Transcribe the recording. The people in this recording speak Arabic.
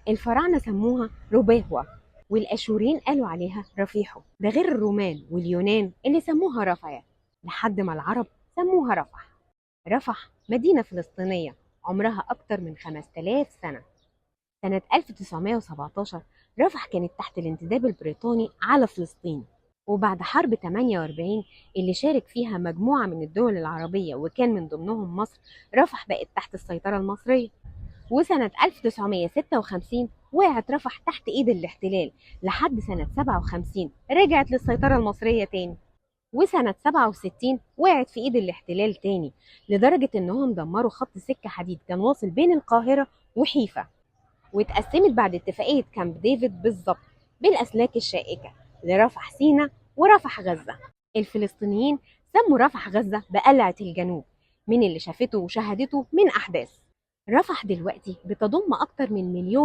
الفراعنة سموها رباهوة، والأشوريين قالوا عليها رفيحو، ده غير الرومان واليونان اللي سموها رفايا، لحد ما العرب سموها رفح. رفح مدينة فلسطينية عمرها أكتر من 5000 سنة. سنة 1917 رفح كانت تحت الانتداب البريطاني على فلسطين، وبعد حرب 48 اللي شارك فيها مجموعة من الدول العربية وكان من ضمنهم مصر، رفح بقت تحت السيطرة المصرية. وسنة 1956 وقعت رفح تحت إيد الاحتلال لحد سنة 57 رجعت للسيطرة المصرية تاني. وسنة 67 وقعت في إيد الاحتلال تاني، لدرجة إنهم دمروا خط سكة حديد كان واصل بين القاهرة وحيفا، واتقسمت بعد اتفاقية كامب ديفيد بالظبط بالأسلاك الشائكة لرفح سينا ورفح غزة. الفلسطينيين سموا رفح غزة بقلعة الجنوب من اللي شافته وشهدته من أحداث. رفح دلوقتي بتضم أكتر من 1,000,000